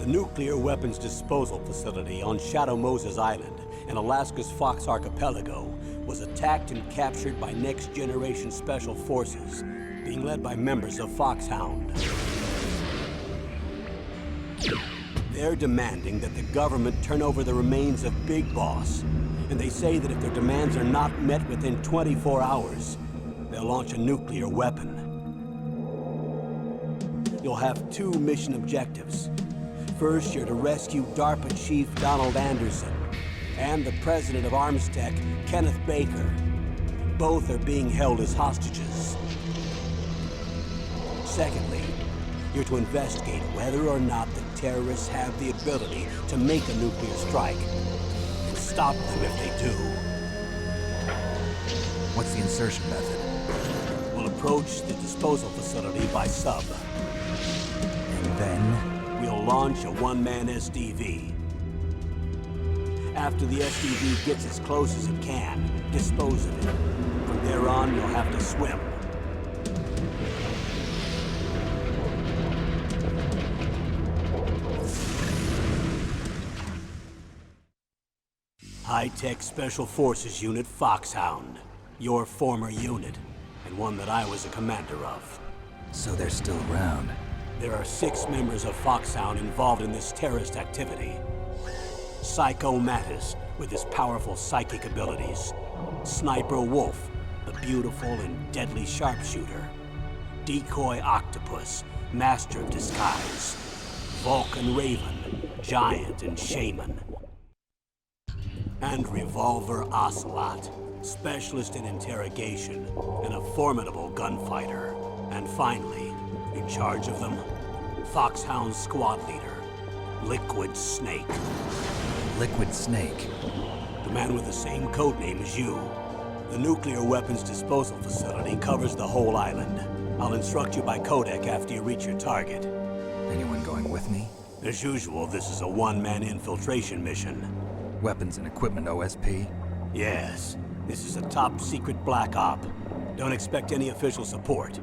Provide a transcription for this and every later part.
The nuclear weapons disposal facility on Shadow Moses Island in Alaska's Fox Archipelago was attacked and captured by next-generation special forces, being led by members of Foxhound. They're demanding that the government turn over the remains of Big Boss, and they say that if their demands are not met within 24 hours, they'll launch a nuclear weapon. You'll have two mission objectives. First, you're to rescue DARPA Chief Donald Anderson and the president of Armstech, Kenneth Baker. Both are being held as hostages. Secondly, you're to investigate whether or not the terrorists have the ability to make a nuclear strike and stop them if they do. What's the insertion method? We'll approach the disposal facility by sub. And then? We'll launch a one-man SDV. After the SDV gets as close as it can, dispose of it. From there on, you'll have to swim. High-Tech Special Forces Unit Foxhound. Your former unit, and one that I was a commander of. So they're still around. There are 6 members of Foxhound involved in this terrorist activity. Psycho Mattis, with his powerful psychic abilities. Sniper Wolf, the beautiful and deadly sharpshooter. Decoy Octopus, master of disguise. Vulcan Raven, giant and shaman. And Revolver Ocelot, specialist in interrogation and a formidable gunfighter. And finally, in charge of them, Foxhound squad leader, Liquid Snake. Liquid Snake? The man with the same codename as you. The nuclear weapons disposal facility covers the whole island. I'll instruct you by codec after you reach your target. Anyone going with me? As usual, this is a one-man infiltration mission. Weapons and equipment OSP? Yes. This is a top-secret black op. Don't expect any official support.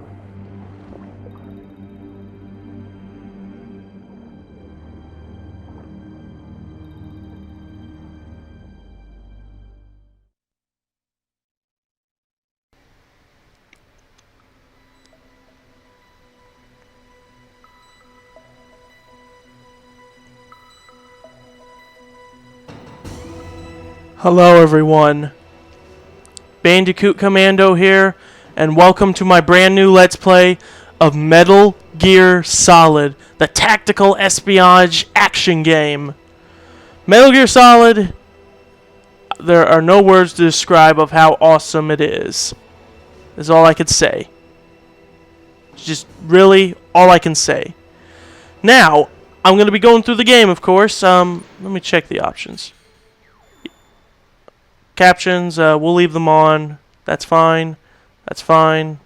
Hello everyone, Bandicoot Commando here, and welcome to my brand new Let's Play of Metal Gear Solid, the tactical espionage action game. Metal Gear Solid, there are no words to describe of how awesome it is all I could say. It's just really all I can say. Now, I'm going to be going through the game, of course. Let me check the options. Captions, we'll leave them on. That's fine. That's fine.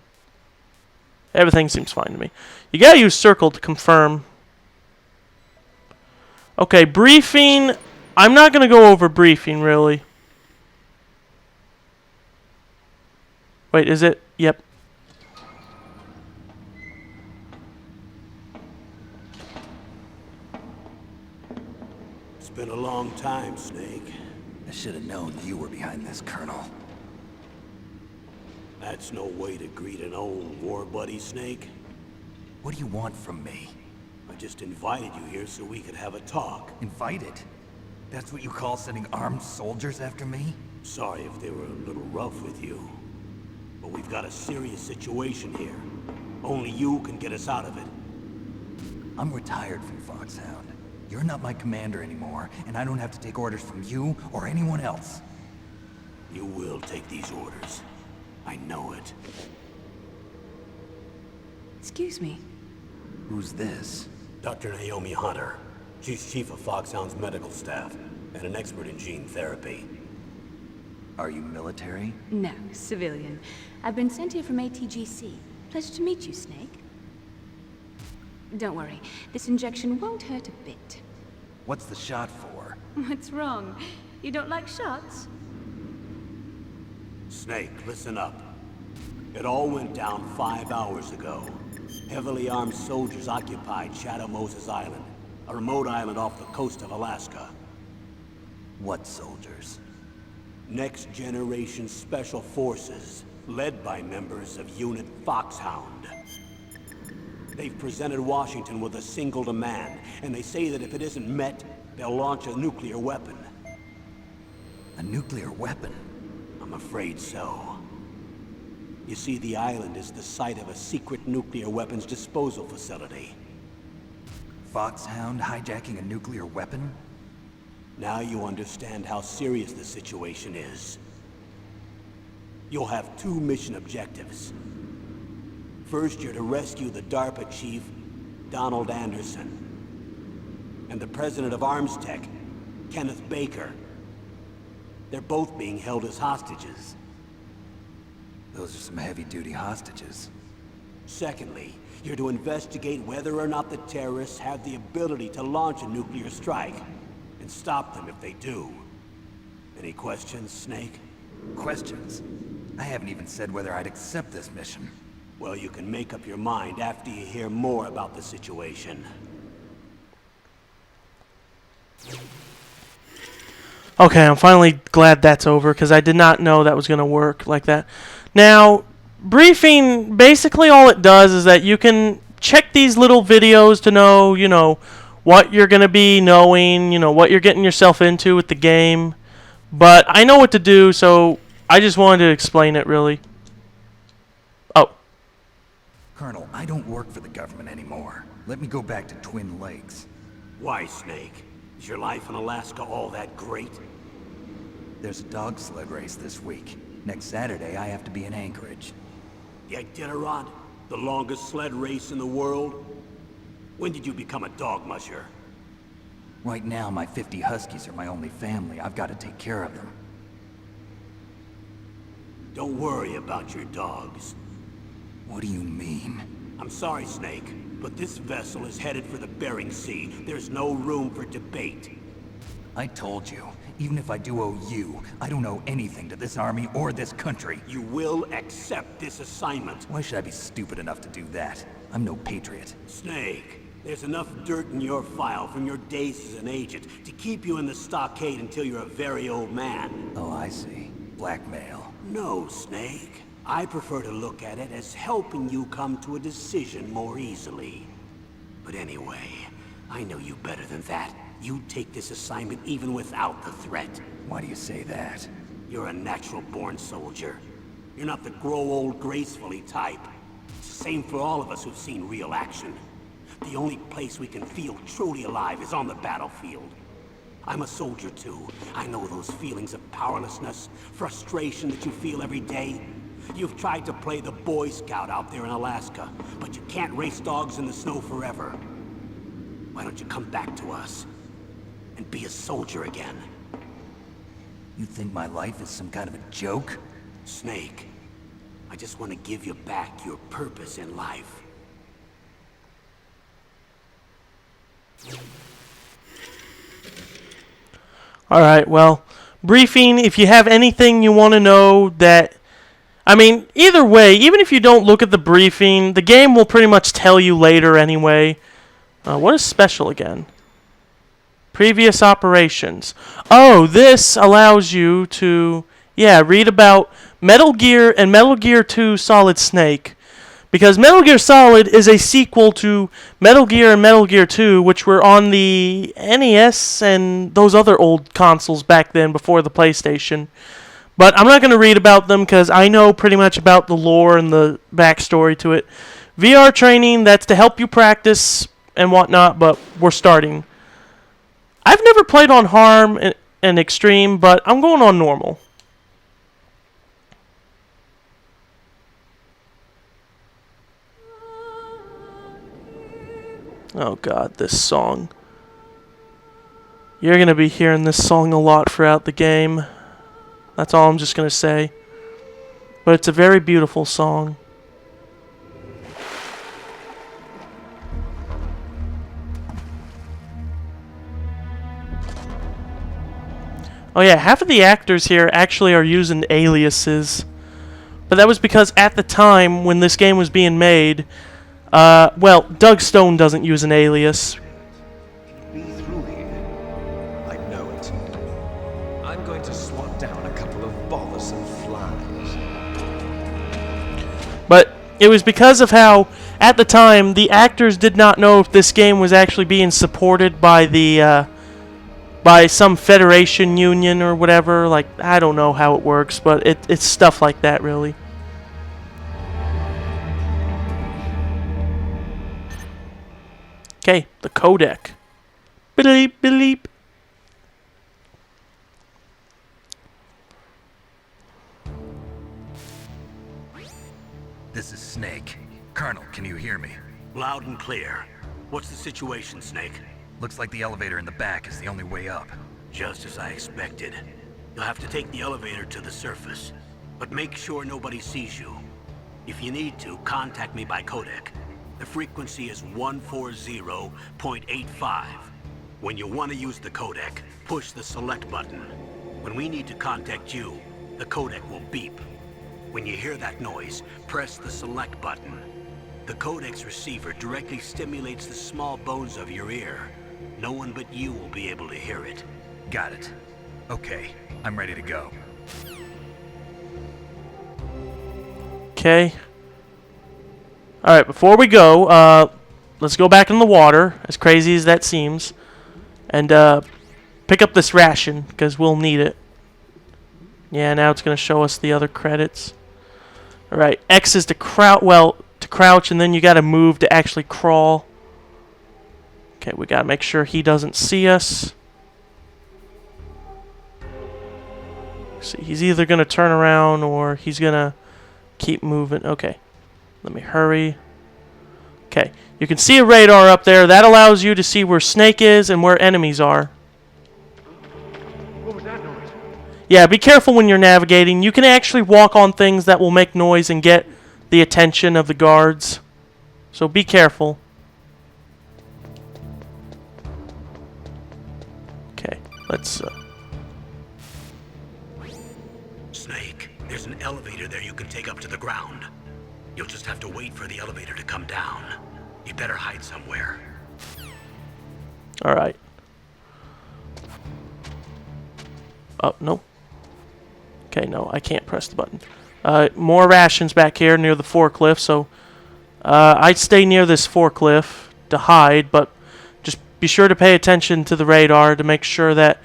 Everything seems fine to me. You gotta use circle to confirm. Okay, briefing. I'm not gonna go over briefing, really. Wait, is it? Yep. It's been a long time, Snake. I should have known you were behind this, Colonel. That's no way to greet an old war buddy, Snake. What do you want from me? I just invited you here so we could have a talk. Invited? That's what you call sending armed soldiers after me? Sorry if they were a little rough with you. But we've got a serious situation here. Only you can get us out of it. I'm retired from Foxhound. You're not my commander anymore, and I don't have to take orders from you or anyone else. You will take these orders. I know it. Excuse me. Who's this? Dr. Naomi Hunter. She's chief of Foxhound's medical staff and an expert in gene therapy. Are you military? No, civilian. I've been sent here from ATGC. Pleasure to meet you, Snake. Don't worry, this injection won't hurt a bit. What's the shot for? What's wrong? You don't like shots? Snake, listen up. It all went down 5 hours ago. Heavily armed soldiers occupied Shadow Moses Island. a remote island off the coast of Alaska. What soldiers? Next Generation Special Forces, led by members of Unit Foxhound. They've presented Washington with a single demand, and they say that if it isn't met, they'll launch a nuclear weapon. A nuclear weapon? I'm afraid so. You see, the island is the site of a secret nuclear weapons disposal facility. Foxhound hijacking a nuclear weapon? Now you understand how serious the situation is. You'll have two mission objectives. First, you're to rescue the DARPA chief, Donald Anderson, and the president of Arms Tech, Kenneth Baker. They're both being held as hostages. Those are some heavy-duty hostages. Secondly, you're to investigate whether or not the terrorists have the ability to launch a nuclear strike, and stop them if they do. Any questions, Snake? Questions? I haven't even said whether I'd accept this mission. Well, you can make up your mind after you hear more about the situation. Okay, I'm finally glad that's over, because I did not know that was going to work like that. Now, briefing, basically all it does is that you can check these little videos to know, you know, what you're going to be knowing, you know, what you're getting yourself into with the game. But I know what to do, so I just wanted to explain it, really. Oh. Colonel, I don't work for the government anymore. Let me go back to Twin Lakes. Why, Snake? Is your life in Alaska all that great? There's a dog sled race this week. Next Saturday, I have to be in Anchorage. The Iditarod? The longest sled race in the world? When did you become a dog musher? Right now, my 50 huskies are my only family. I've got to take care of them. Don't worry about your dogs. What do you mean? I'm sorry, Snake, but this vessel is headed for the Bering Sea. There's no room for debate. I told you, even if I do owe you, I don't owe anything to this army or this country. You will accept this assignment. Why should I be stupid enough to do that? I'm no patriot. Snake, there's enough dirt in your file from your days as an agent to keep you in the stockade until you're a very old man. Oh, I see. Blackmail. No, Snake. I prefer to look at it as helping you come to a decision more easily. But anyway, I know you better than that. You'd take this assignment even without the threat. Why do you say that? You're a natural-born soldier. You're not the grow old gracefully type. It's the same for all of us who've seen real action. The only place we can feel truly alive is on the battlefield. I'm a soldier too. I know those feelings of powerlessness, frustration that you feel every day. You've tried to play the Boy Scout out there in Alaska, but you can't race dogs in the snow forever. Why don't you come back to us and be a soldier again? You think my life is some kind of a joke? Snake, I just want to give you back your purpose in life. Alright, well, briefing, if you have anything you want to know that... I mean, either way, even if you don't look at the briefing, the game will pretty much tell you later anyway. What is special again? Previous operations. Oh, this allows you to, read about Metal Gear and Metal Gear 2 Solid Snake. Because Metal Gear Solid is a sequel to Metal Gear and Metal Gear 2, which were on the NES and those other old consoles back then before the PlayStation. But I'm not going to read about them because I know pretty much about the lore and the backstory to it. VR training, that's to help you practice and whatnot, but we're starting. I've never played on Harm and Extreme, but I'm going on normal. Oh god, this song. You're going to be hearing this song a lot throughout the game. That's all I'm just going to say. But it's a very beautiful song. Oh yeah, half of the actors here actually are using aliases. But that was because at the time when this game was being made, well, Doug Stone doesn't use an alias. But it was because of how, at the time, the actors did not know if this game was actually being supported by the, by some federation union or whatever. Like, I don't know how it works, but it's stuff like that, really. Okay, the codec. Bleep, bleep. This is Snake. Colonel, can you hear me? Loud and clear. What's the situation, Snake? Looks like the elevator in the back is the only way up. Just as I expected. You'll have to take the elevator to the surface, but make sure nobody sees you. If you need to, contact me by codec. The frequency is 140.85. When you want to use the codec, push the select button. When we need to contact you, the codec will beep. When you hear that noise, press the select button. The codec's receiver directly stimulates the small bones of your ear. No one but you will be able to hear it. Got it. Okay, I'm ready to go. Okay. Alright, before we go, let's go back in the water, as crazy as that seems, and pick up this ration, because we'll need it. Yeah, now it's going to show us the other credits. Alright, X is to crouch, and then you gotta move to actually crawl. Okay, we gotta make sure he doesn't see us. See, he's either gonna turn around or he's gonna keep moving. Okay, let me hurry. Okay, you can see a radar up there. That allows you to see where Snake is and where enemies are. What was that noise? Yeah, be careful when you're navigating. You can actually walk on things that will make noise and get the attention of the guards. So be careful. Okay, let's... Snake, there's an elevator there you can take up to the ground. You'll just have to wait for the elevator to come down. You better hide somewhere. Alright. Oh, no. Okay, no, I can't press the button. More rations back here near the forklift, so I'd stay near this forklift to hide, but just be sure to pay attention to the radar to make sure that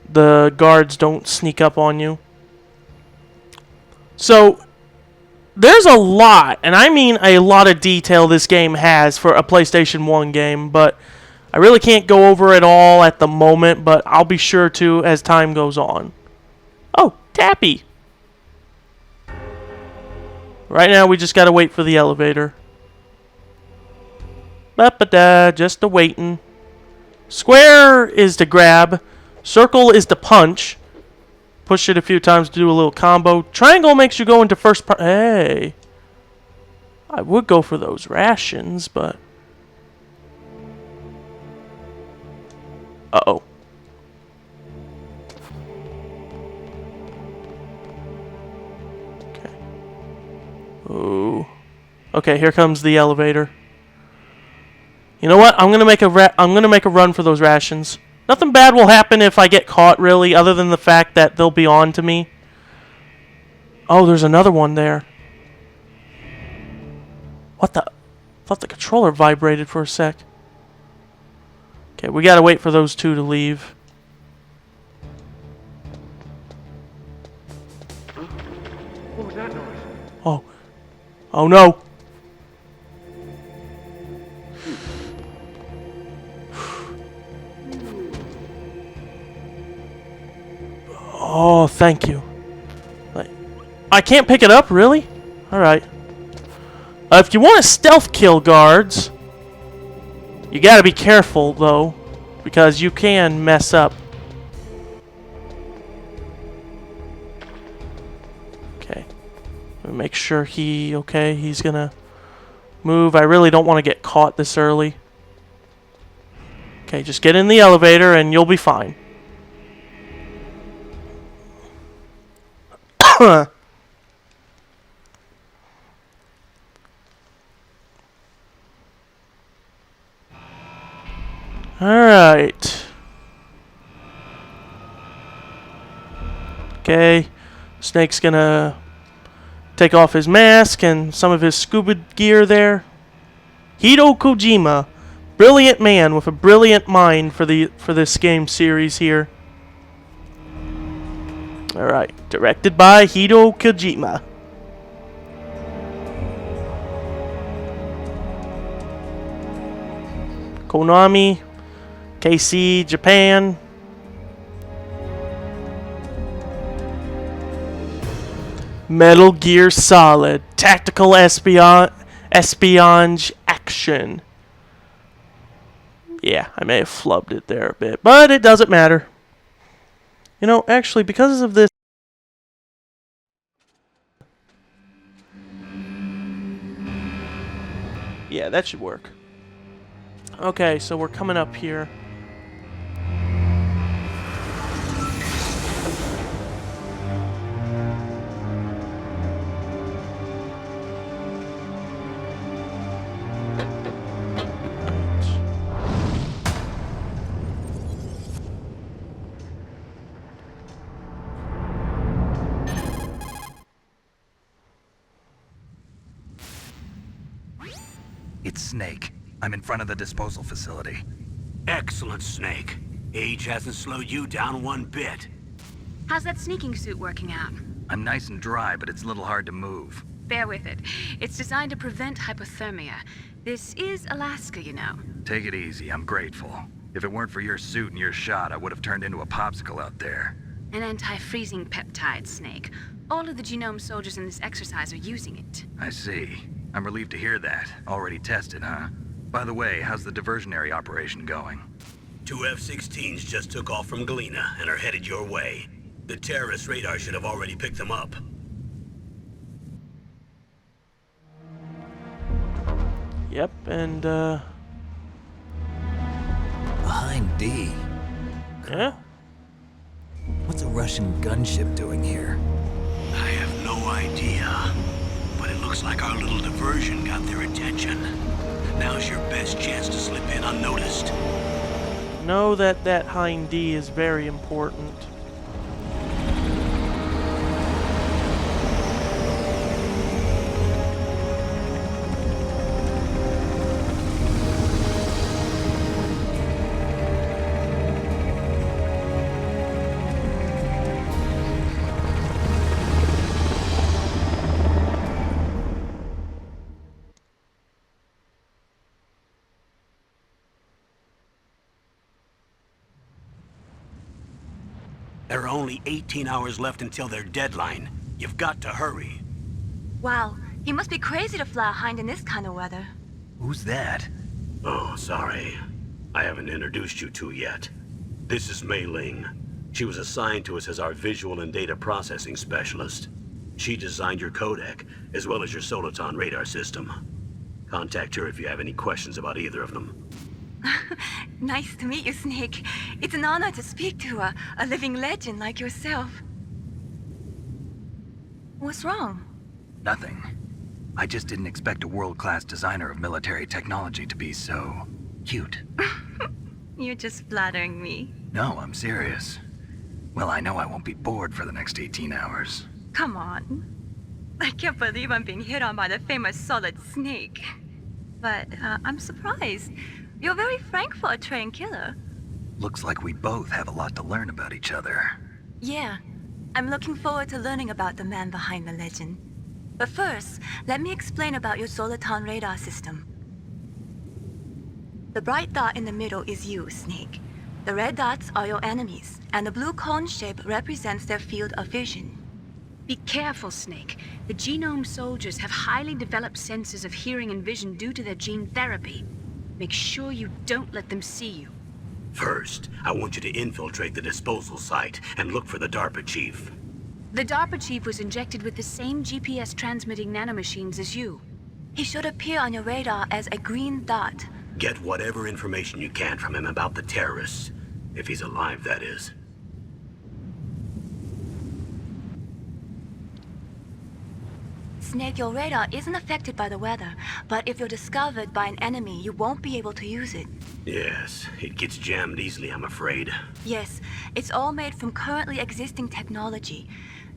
the guards don't sneak up on you. So, there's a lot, and I mean a lot of detail this game has for a PlayStation 1 game, but I really can't go over it all at the moment, but I'll be sure to as time goes on. Oh, Tappy! Right now, we just gotta wait for the elevator. Ba-ba-da, just a-waitin'. Square is to grab. Circle is to punch. Push it a few times to do a little combo. Triangle makes you go into first part. Hey! I would go for those rations, but... Uh-oh. Okay. Ooh. Okay, here comes the elevator. You know what? I'm gonna make a run for those rations. Nothing bad will happen if I get caught, really, other than the fact that they'll be on to me. Oh, there's another one there. What the? I thought the controller vibrated for a sec. Okay, we gotta wait for those two to leave. What was that noise? Oh. Oh no. Oh, thank you. I can't pick it up, really? Alright. If you want to stealth kill guards, you gotta be careful, though, because you can mess up. Okay. Make sure he's gonna move. I really don't want to get caught this early. Okay, just get in the elevator and you'll be fine. Alright. Okay. Snake's gonna take off his mask and some of his scuba gear there. Hideo Kojima, brilliant man with a brilliant mind for this game series here. All right, directed by Hideo Kojima. Konami, KC, Japan. Metal Gear Solid, tactical espionage action. Yeah, I may have flubbed it there a bit, but it doesn't matter. You know, actually, because of this... Yeah, that should work. Okay, so we're coming up here. It's Snake. I'm in front of the disposal facility. Excellent, Snake. Age hasn't slowed you down one bit. How's that sneaking suit working out? I'm nice and dry, but it's a little hard to move. Bear with it. It's designed to prevent hypothermia. This is Alaska, you know. Take it easy, I'm grateful. If it weren't for your suit and your shot, I would have turned into a popsicle out there. An anti-freezing peptide, Snake. All of the genome soldiers in this exercise are using it. I see. I'm relieved to hear that. Already tested, huh? By the way, how's the diversionary operation going? 2 F-16s just took off from Galena and are headed your way. The terrorist radar should have already picked them up. Yep, and Behind D. yeah. What's a Russian gunship doing here? I have no idea. But it looks like our little diversion got their attention. Now's your best chance to slip in unnoticed. Know that that hind D is very important. There are only 18 hours left until their deadline. You've got to hurry. Wow, he must be crazy to fly a hind in this kind of weather. Who's that? Oh, sorry. I haven't introduced you to yet. This is Mei Ling. She was assigned to us as our visual and data processing specialist. She designed your codec, as well as your Soliton radar system. Contact her if you have any questions about either of them. Nice to meet you, Snake. It's an honor to speak to a living legend like yourself. What's wrong? Nothing. I just didn't expect a world-class designer of military technology to be so cute. You're just flattering me. No, I'm serious. Well, I know I won't be bored for the next 18 hours. Come on. I can't believe I'm being hit on by the famous Solid Snake. But I'm surprised. You're very frank for a trained killer. Looks like we both have a lot to learn about each other. Yeah. I'm looking forward to learning about the man behind the legend. But first, let me explain about your Soliton radar system. The bright dot in the middle is you, Snake. The red dots are your enemies, and the blue cone shape represents their field of vision. Be careful, Snake. The genome soldiers have highly developed senses of hearing and vision due to their gene therapy. Make sure you don't let them see you. First, I want you to infiltrate the disposal site and look for the DARPA chief. The DARPA chief was injected with the same GPS transmitting nanomachines as you. He should appear on your radar as a green dot. Get whatever information you can from him about the terrorists. If he's alive, that is. Snake, your radar isn't affected by the weather, but if you're discovered by an enemy, you won't be able to use it. Yes, it gets jammed easily, I'm afraid. Yes, it's all made from currently existing technology.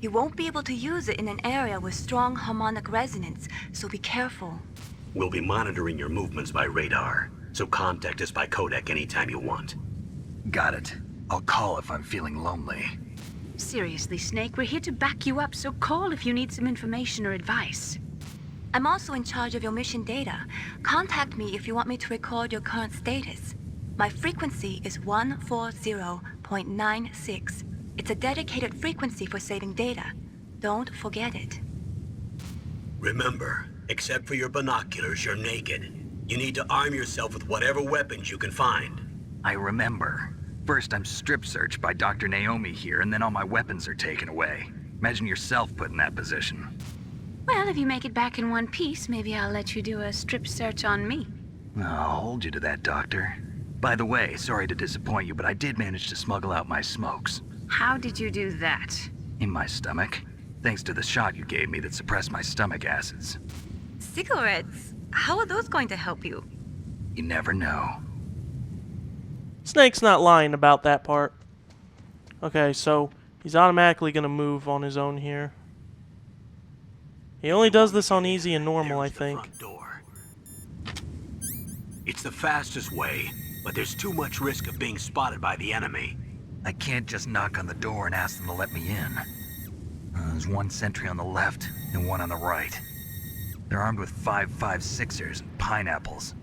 You won't be able to use it in an area with strong harmonic resonance, so be careful. We'll be monitoring your movements by radar, so contact us by codec anytime you want. Got it. I'll call if I'm feeling lonely. Seriously, Snake, we're here to back you up, so call if you need some information or advice. I'm also in charge of your mission data. Contact me if you want me to record your current status. My frequency is 140.96. It's a dedicated frequency for saving data. Don't forget it. Remember, except for your binoculars, you're naked. You need to arm yourself with whatever weapons you can find. I remember. First, I'm strip searched by Dr. Naomi here, and then all my weapons are taken away. Imagine yourself put in that position. Well, if you make it back in one piece, maybe I'll let you do a strip search on me. I'll hold you to that, Doctor. By the way, sorry to disappoint you, but I did manage to smuggle out my smokes. How did you do that? In my stomach. Thanks to the shot you gave me that suppressed my stomach acids. Cigarettes? How are those going to help you? You never know. Snake's not lying about that part. Okay, so he's automatically going to move on his own here. He only does this on easy and normal, I There's the think. front door. It's the fastest way, but there's too much risk of being spotted by the enemy. I can't just knock on the door and ask them to let me in. There's one sentry on the left and one on the right. They're armed with 5.56ers and pineapples.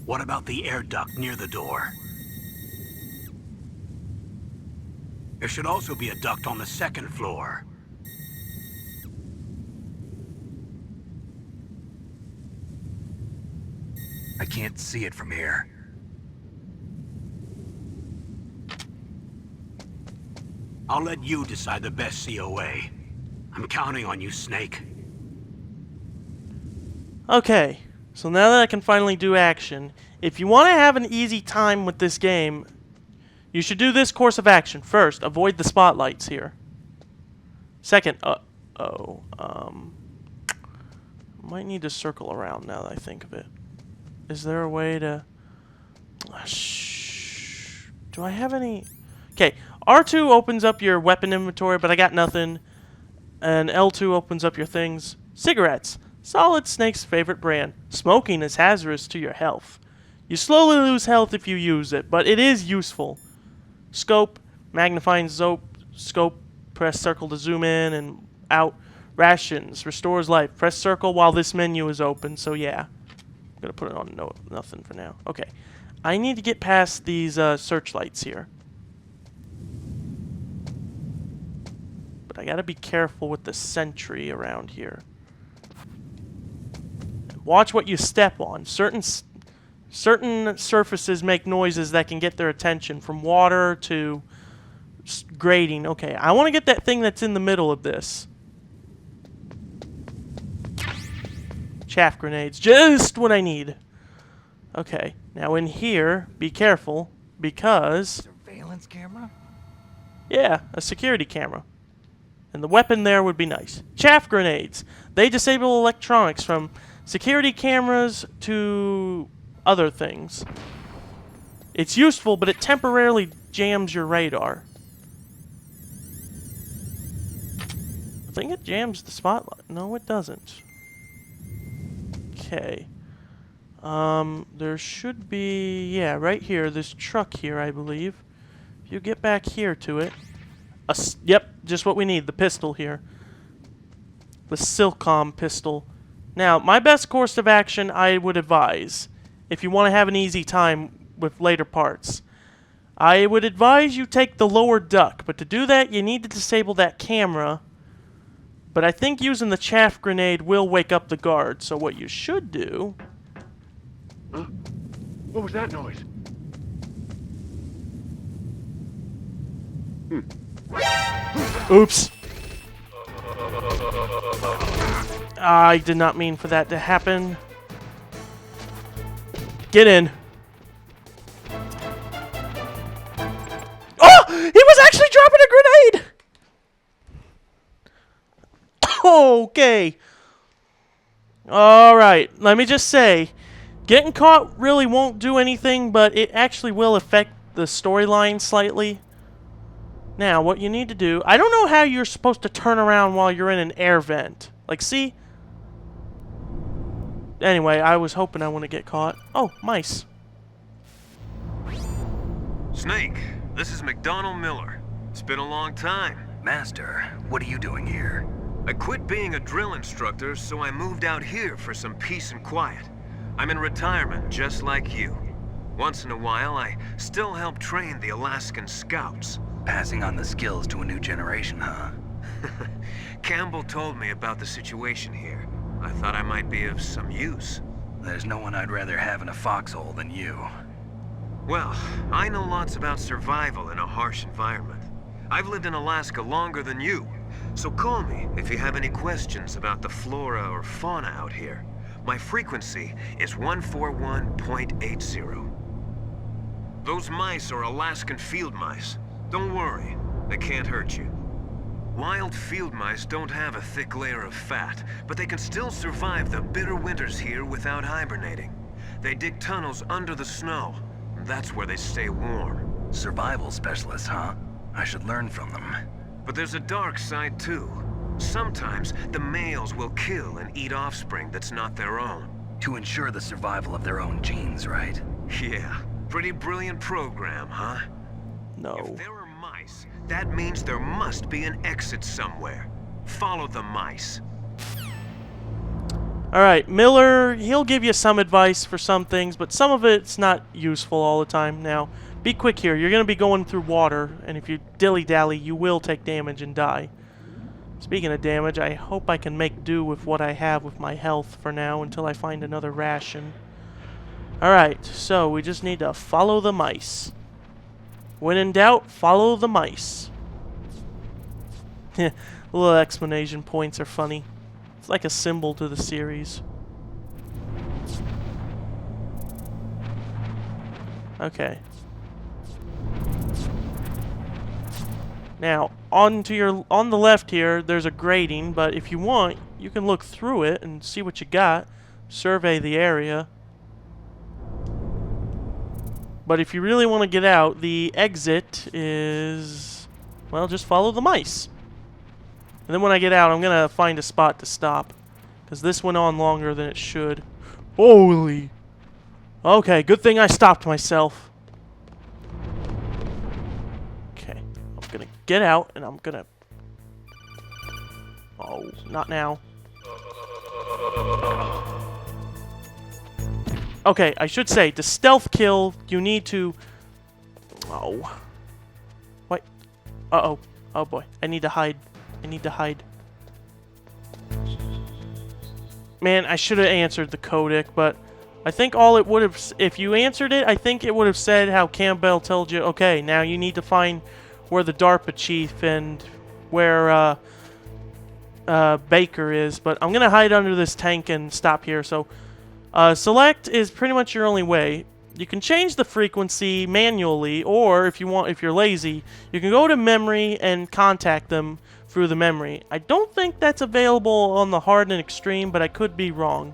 What about the air duct near the door? There should also be a duct on the second floor. I can't see it from here. I'll let you decide the best COA. I'm counting on you, Snake. Okay, so now that I can finally do action, if you want to have an easy time with this game, you should do this course of action. First, avoid the spotlights here. Second, might need to circle around now that I think of it. Is there a way to... Do I have any... Okay, R2 opens up your weapon inventory, but I got nothing. And L2 opens up your things. Cigarettes. Solid Snake's favorite brand. Smoking is hazardous to your health. You slowly lose health if you use it, but it is useful. Scope. Magnifying scope. Press circle to zoom in and out. Rations. Restores life. Press circle while this menu is open, so yeah. I'm going to put it on nothing for now. Okay. I need to get past these searchlights here. But I gotta be careful with the sentry around here. Watch what you step on. Certain surfaces make noises that can get their attention, from water to grating. Okay, I want to get that thing that's in the middle of this. Chaff grenades, just what I need. Okay, now in here, be careful, because... Surveillance camera? Yeah, a security camera. And the weapon there would be nice. Chaff grenades. They disable electronics from security cameras to other things. It's useful, but it temporarily jams your radar. I think it jams the spotlight. No, it doesn't. Okay. There should be... Yeah, right here. This truck here, I believe. If you get back here to it... Yep, just what we need. The pistol here. The Silcom pistol. Now, my best course of action, I would advise, if you want to have an easy time with later parts, I would advise you take the lower duct. But to do that, you need to disable that camera. But I think using the chaff grenade will wake up the guard. So what you should do... Huh? What was that noise? Oops. I did not mean for that to happen. Get in. Oh! He was actually dropping a grenade! Okay. Alright, let me just say, getting caught really won't do anything, but it actually will affect the storyline slightly. Now, what you need to do... I don't know how you're supposed to turn around while you're in an air vent. Like, see? Anyway, I was hoping I wouldn't get caught. Oh, mice. Snake, this is McDonald Miller. It's been a long time. Master, what are you doing here? I quit being a drill instructor, so I moved out here for some peace and quiet. I'm in retirement, just like you. Once in a while, I still help train the Alaskan Scouts. Passing on the skills to a new generation, huh? Campbell told me about the situation here. I thought I might be of some use. There's no one I'd rather have in a foxhole than you. Well, I know lots about survival in a harsh environment. I've lived in Alaska longer than you, so call me if you have any questions about the flora or fauna out here. My frequency is 141.80. Those mice are Alaskan field mice. Don't worry, they can't hurt you. Wild field mice don't have a thick layer of fat, but they can still survive the bitter winters here without hibernating. They dig tunnels under the snow. That's where they stay warm. Survival specialists, huh? I should learn from them. But there's a dark side too. Sometimes the males will kill and eat offspring that's not their own. To ensure the survival of their own genes, right? Yeah, pretty brilliant program, huh? No. If there are mice, that means there must be an exit somewhere. Follow the mice. Alright, Miller, he'll give you some advice for some things, but some of it's not useful all the time. Now, be quick here. You're going to be going through water, and if you dilly-dally, you will take damage and die. Speaking of damage, I hope I can make do with what I have with my health for now until I find another ration. Alright, so we just need to follow the mice. When in doubt, follow the mice. Little explanation points are funny. It's like a symbol to the series. Okay. Now, on the left here, there's a grating, but if you want, you can look through it and see what you got. Survey the area. But if you really want to get out, the exit is... well, just follow the mice. And then when I get out, I'm going to find a spot to stop. Because this went on longer than it should. Holy! Okay, good thing I stopped myself. Okay, I'm going to get out, and I'm going to... oh, not now. Okay, I should say, to stealth kill, you need to... oh. What? Uh-oh. Oh, boy. I need to hide. I need to hide. Man, I should have answered the codec, but I think all it would have... if you answered it, I think it would have said how Campbell told you, okay, now you need to find where the DARPA chief and where Baker is. But I'm going to hide under this tank and stop here, so... select is pretty much your only way. You can change the frequency manually, or if you're lazy, you can go to memory and contact them through the memory. I don't think that's available on the hard and extreme, but I could be wrong.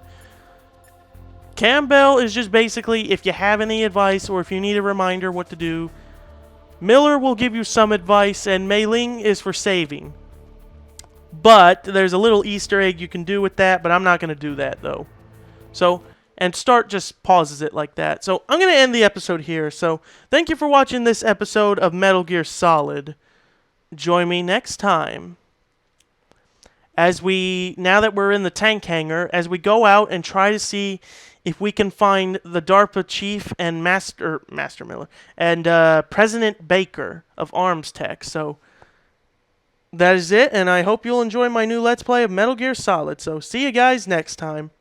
Campbell is just basically if you have any advice or if you need a reminder what to do. Miller will give you some advice, and Mei Ling is for saving. But there's a little Easter egg you can do with that, but I'm not going to do that though. So, and start just pauses it like that. So, I'm going to end the episode here. So, thank you for watching this episode of Metal Gear Solid. Join me next time as now that we're in the tank hangar, as we go out and try to see if we can find the DARPA chief and Master Miller and President Baker of Arms Tech. So, that is it, and I hope you'll enjoy my new Let's Play of Metal Gear Solid. So, see you guys next time.